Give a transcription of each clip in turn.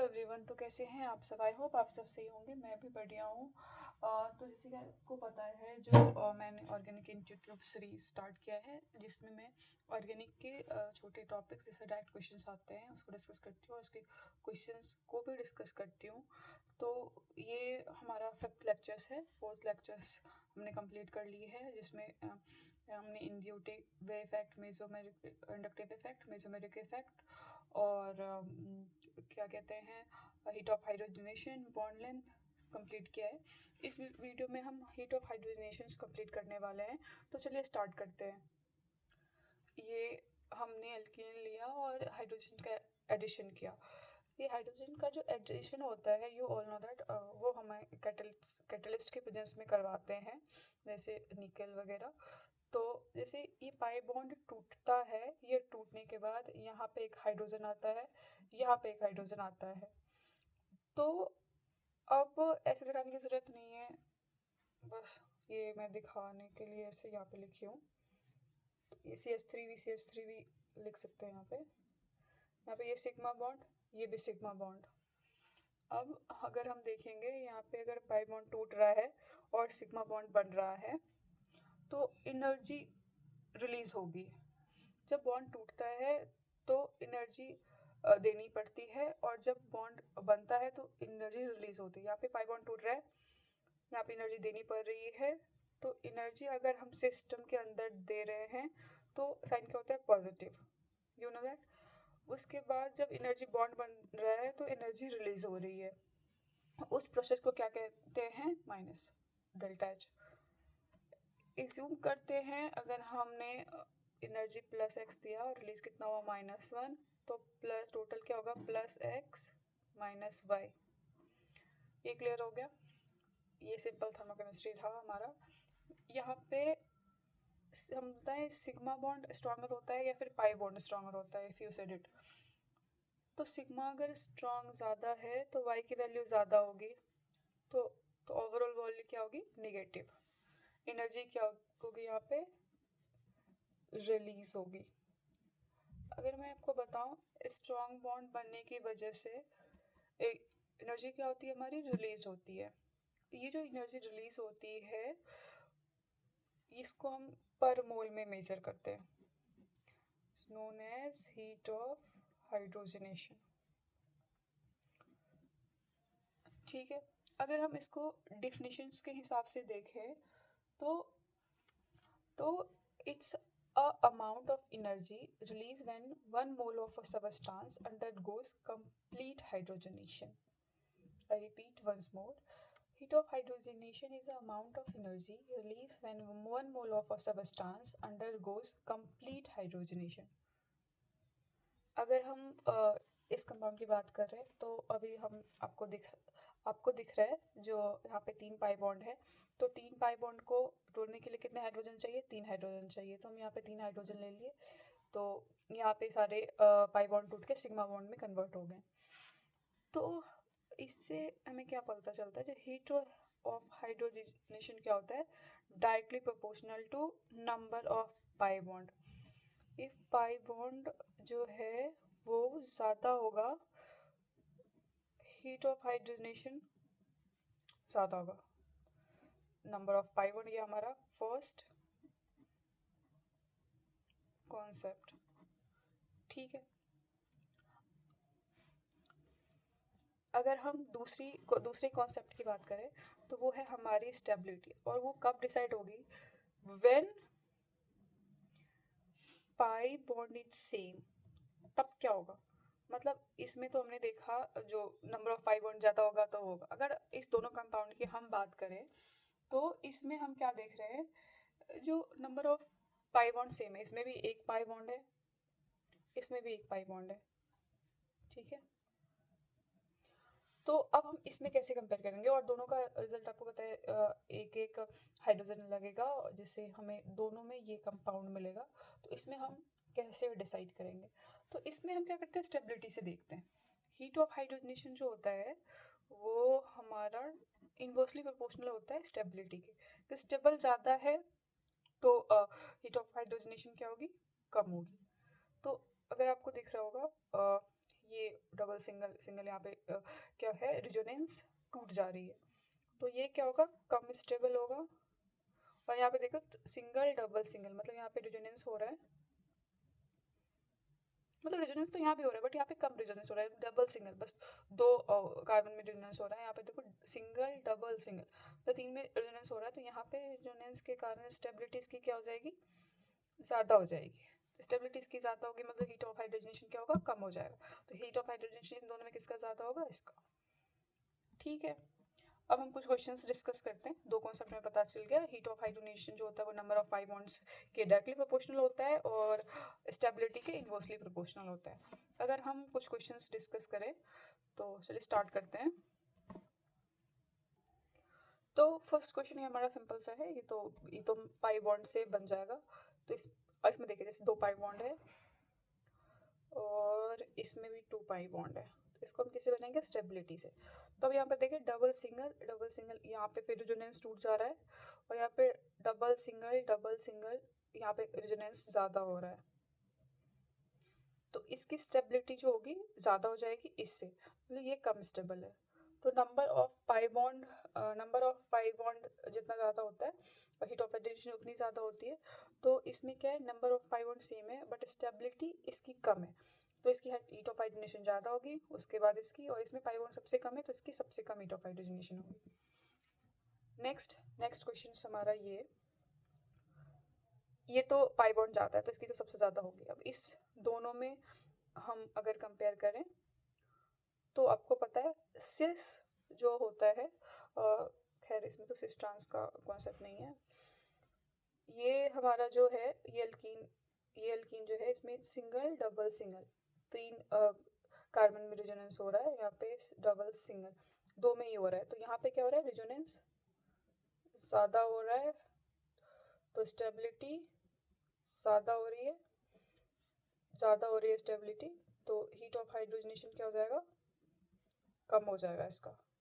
Everyone, तो कैसे हैं आप सब। आई होप आप सब सही होंगे। मैं भी बढ़िया हूँ। तो जैसे कि आपको पता है, जो मैंने ऑर्गेनिक इंस्टीट्यूट सीरीज स्टार्ट किया है, जिसमें मैं ऑर्गेनिक के छोटे टॉपिक्स जैसे डायरेक्ट क्वेश्चंस आते हैं उसको डिस्कस करती हूँ और उसके क्वेश्चंस को भी डिस्कस करती हूँ। तो ये हमारा 5th लेक्चर्स है। 4th लेक्चर्स हमने कंप्लीट कर ली है, जिसमें हमने inductive effect, mesomeric inductive effect, mesomeric effect और क्या कहते हैं, heat of hydrogenation, bond length complete किया है। इस वीडियो में हम हीट ऑफ हाइड्रोजनेशन कंप्लीट करने वाले हैं। तो चलिए स्टार्ट करते हैं। ये हमने एल्कीन लिया और हाइड्रोजन का एडिशन किया। ये हाइड्रोजन का जो एडिशन होता है, यू ऑल नो दैट, वो हमें कैटलिस्ट के प्रेजेंस में करवाते हैं, जैसे निकल वगैरह। तो जैसे ये पाई बॉन्ड टूटता है, ये टूटने के बाद यहाँ पे एक हाइड्रोजन आता है, यहाँ पे एक हाइड्रोजन आता है। तो अब ऐसे दिखाने की ज़रूरत नहीं है, बस ये मैं दिखाने के लिए ऐसे यहाँ पे लिखी हूँ। ये CH3 VCH3 भी लिख सकते हैं यहाँ पे ये सिग्मा बॉन्ड, ये भी सिग्मा बॉन्ड। अब अगर हम देखेंगे यहाँ पे, अगर पाई बॉन्ड टूट रहा है और सिग्मा बॉन्ड बन रहा है तो एनर्जी रिलीज होगी। जब बॉन्ड टूटता है तो एनर्जी देनी पड़ती है, और जब बॉन्ड बनता है तो एनर्जी रिलीज होती है। यहाँ पे पाई बॉन्ड टूट रहा है, यहाँ पे एनर्जी देनी पड़ रही है। तो एनर्जी अगर हम सिस्टम के अंदर दे रहे हैं तो साइन क्या होता है, पॉजिटिव, यू नो दैट। उसके बाद जब एनर्जी बॉन्ड बन रहा है तो एनर्जी रिलीज हो रही है। उस प्रोसेस को क्या कहते हैं, माइनस डेल्टा एच। एज्यूम करते हैं अगर हमने एनर्जी प्लस एक्स दिया और रिलीज कितना हुआ, -1, तो प्लस टोटल क्या होगा, +x - y। ये क्लियर हो गया। ये सिंपल थर्मोकेमिस्ट्री था हमारा। यहाँ पे हम बताएं सिग्मा बॉन्ड स्ट्रॉन्गर होता है या फिर पाई बॉन्ड स्ट्रॉन्गर होता है, इफ यू सेड इट। तो सिग्मा अगर स्ट्रॉन्ग ज़्यादा है तो y की वैल्यू ज़्यादा होगी, तो ओवरऑल वैल्यू क्या होगी, नेगेटिव। एनर्जी क्या होगी, यहाँ पे रिलीज होगी। अगर मैं आपको बताऊं, स्ट्रॉन्ग बॉन्ड बनने की वजह से एनर्जी क्या होती है, हमारी रिलीज होती है। ये जो एनर्जी रिलीज होती है इसको हम पर मोल में मेजर करते हैं, known as heat of hydrogenation. ठीक है। अगर हम इसको डिफिनेशंस के हिसाब से देखें तो it's a amount of energy released when 1 mole of a substance undergoes complete hydrogenation. I repeat once more. Heat of hydrogenation is the amount of energy released when 1 mole of a substance undergoes complete hydrogenation. अगर हम इस compound की बात कर रहे हैं तो अभी हम आपको दिख रहा है जो यहाँ पे 3 पाई बॉन्ड है। तो 3 पाई बॉन्ड को तोड़ने के लिए कितने हाइड्रोजन चाहिए, 3 हाइड्रोजन चाहिए। तो हम यहाँ पे 3 हाइड्रोजन ले लिए, तो यहाँ पे सारे पाई बॉन्ड टूट के सिग्मा बॉन्ड में कन्वर्ट हो गए। तो इससे हमें क्या पता चलता है, जो हीट ऑफ हाइड्रोजनेशन क्या होता है, directly proportional to number of pi bond. If pi bond जो है वो ज़्यादा होगा, हीट ऑफ हाइड्रोजनेशन ज़्यादा होगा, नंबर ऑफ पाई बॉन्ड। ये हमारा फर्स्ट कॉन्सेप्ट। ठीक है। अगर हम दूसरे कॉन्सेप्ट की बात करें तो वो है हमारी स्टेबिलिटी, और वो कब डिसाइड होगी, when pi bond is same. तब क्या होगा, मतलब इसमें तो हमने देखा जो नंबर ऑफ पाई बॉन्ड ज़्यादा होगा तो होगा। अगर इस दोनों कंपाउंड की हम बात करें तो इसमें हम क्या देख रहे हैं, जो number of pi bond same है, इसमें भी एक पाई बॉन्ड है, इसमें भी एक पाई बॉन्ड है। ठीक है। तो अब हम इसमें कैसे कंपेयर करेंगे, और दोनों का रिजल्ट आपको पता है, एक एक हाइड्रोजन लगेगा जिससे हमें दोनों में ये कंपाउंड मिलेगा। तो इसमें हम कैसे डिसाइड करेंगे, तो इसमें हम क्या करते हैं, स्टेबिलिटी से देखते हैं। हीट ऑफ हाइड्रोजनेशन जो होता है वो हमारा इन्वर्सली प्रोपोर्शनल होता है स्टेबिलिटी के। तो स्टेबल ज़्यादा है तो हीट ऑफ हाइड्रोजनेशन क्या होगी, कम होगी। तो अगर आपको दिख रहा होगा, ये डबल सिंगल सिंगल यहाँ पे क्या है, रेजोनेंस टूट जा रही है, तो ये क्या होगा, कम स्टेबल होगा। और यहाँ पे देखो सिंगल डबल सिंगल, मतलब यहाँ पे रेजोनेंस हो रहा है, मतलब रेजोनेंस तो यहाँ भी हो रहा है बट यहाँ पे कम रेजोनेंस हो रहा है, डबल सिंगल बस दो कार्बन में रेजोनेंस हो रहा है। यहाँ पे देखो सिंगल डबल सिंगल, तो 3 में रेजोनेंस हो रहा है, तो यहाँ पे रेजोनेंस के कारण स्टेबिलिटी इसकी क्या हो जाएगी, ज़्यादा हो जाएगी। स्टेबिलिटी इसकी ज़्यादा होगी, मतलब हीट ऑफ हाइड्रोजनेशन क्या होगा, कम हो जाएगा। तो हीट ऑफ हाइड्रोजनेशन इन दोनों में किसका ज़्यादा होगा, इसका। ठीक है, अब हम कुछ क्वेश्चंस डिस्कस करते हैं। 2 कॉन्सेप्ट में पता चल गया, हीट ऑफ हाइड्रोजनेशन जो होता है वो नंबर ऑफ पाई बॉन्ड्स के डायरेक्टली प्रोपोर्शनल होता है और स्टेबिलिटी के इन्वर्सली प्रोपोर्शनल होता है। अगर हम कुछ क्वेश्चंस डिस्कस करें तो चलिए स्टार्ट करते हैं। तो फर्स्ट क्वेश्चन ये हमारा सिंपल सा है, ये तो पाई बॉन्ड से बन जाएगा। तो इसमें देखिए जैसे 2 पाई बॉन्ड है और इसमें भी 2 पाई बॉन्ड है, तो इसको हम किससे बनाएंगे, स्टेबिलिटी से। तो अब यहाँ पे देखिए डबल सिंगल यहाँ पे फिर रेजोनेंस टूट जा रहा है, और यहाँ पे डबल सिंगल यहाँ पे रेजोनेंस ज़्यादा हो रहा है, तो इसकी स्टेबिलिटी जो होगी ज़्यादा हो जाएगी इससे, मतलब ये कम स्टेबल है। तो नंबर ऑफ पाई बॉन्ड जितना ज़्यादा होता है और हीट ऑफ हाइड्रोजन उतनी ज़्यादा होती है। तो इसमें क्या है, number of pi bond same है बट स्टेबिलिटी इसकी कम है, तो इसकी हीट ऑफ हाइड्रोजनेशन ज़्यादा होगी, उसके बाद इसकी, और इसमें पाई बॉन्ड सबसे कम है तो इसकी सबसे कम हीट ऑफ हाइड्रोजनेशन होगी। नेक्स्ट क्वेश्चन हमारा ये तो पाई बॉन्ड ज़्यादा है तो इसकी तो सबसे ज़्यादा होगी। अब इस दोनों में हम अगर कंपेयर करें तो आपको पता है सिस जो होता है, खैर इसमें तो सिस ट्रांस का कॉन्सेप्ट नहीं है, ये हमारा जो है ये अल्कीन जो है इसमें सिंगल डबल सिंगल 3 कार्बन में रेजोनेंस हो रहा है, यहाँ पे डबल सिंगल 2 में ही हो रहा है, तो यहाँ पे क्या हो रहा है, रेजोनेंस ज़्यादा हो रहा है तो स्टेबिलिटी ज़्यादा हो रही है स्टेबिलिटी, तो हीट ऑफ हाइड्रोजनेशन क्या हो जाएगा, कम हो जाएगा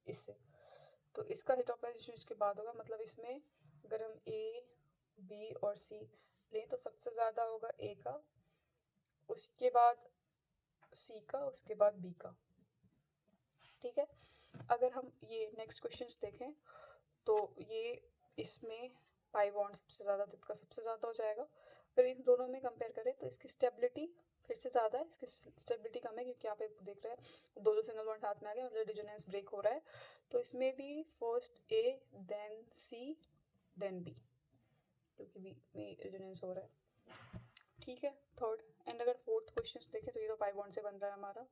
इससे। तो इसका हीट ऑफ हाइड्रोजनेशन इसके बाद होगा, मतलब इसमें अगर हम ए बी और सी लें तो सबसे ज़्यादा होगा ए का, उसके बाद सी का, उसके बाद बी का। ठीक है, अगर हम ये नेक्स्ट क्वेश्चंस देखें तो ये इसमें पाई बॉन्ड सबसे ज़्यादा, तो इसका सबसे ज़्यादा हो जाएगा। फिर इन दोनों में कंपेयर करें तो इसकी स्टेबिलिटी फिर से ज़्यादा है, इसकी स्टेबिलिटी कम है, क्योंकि यहाँ पे देख रहे हैं 2 सिंगल बॉन्ड हाथ में आ गया, मतलब रेजोनेंस ब्रेक हो रहा है। तो इसमें भी first A then C then B, क्योंकि बी में रेजोनेंस हो रहा है। ठीक है, थर्ड एंड अगर फोर्थ क्वेश्चन देखें तो ये तो पाई बॉन्ड से बन रहा है हमारा,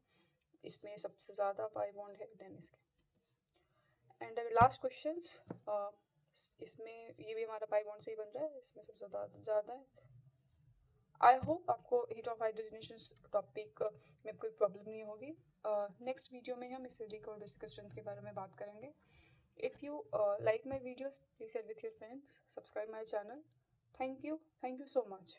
इसमें सबसे ज़्यादा पाई बॉन्ड है देन इसके। एंड अगर लास्ट क्वेश्चन इसमें ये भी हमारा पाई बॉन्ड से ही बन रहा है, इसमें सबसे ज़्यादा है। आई होप आपको हीट ऑफ हाइड्रोजनेशन टॉपिक में कोई प्रॉब्लम नहीं होगी। नेक्स्ट वीडियो में हम एसिडिक और बेसिक स्ट्रेंथ के बारे में बात करेंगे। If you like my videos please share with your friends, subscribe my channel. Thank you so much.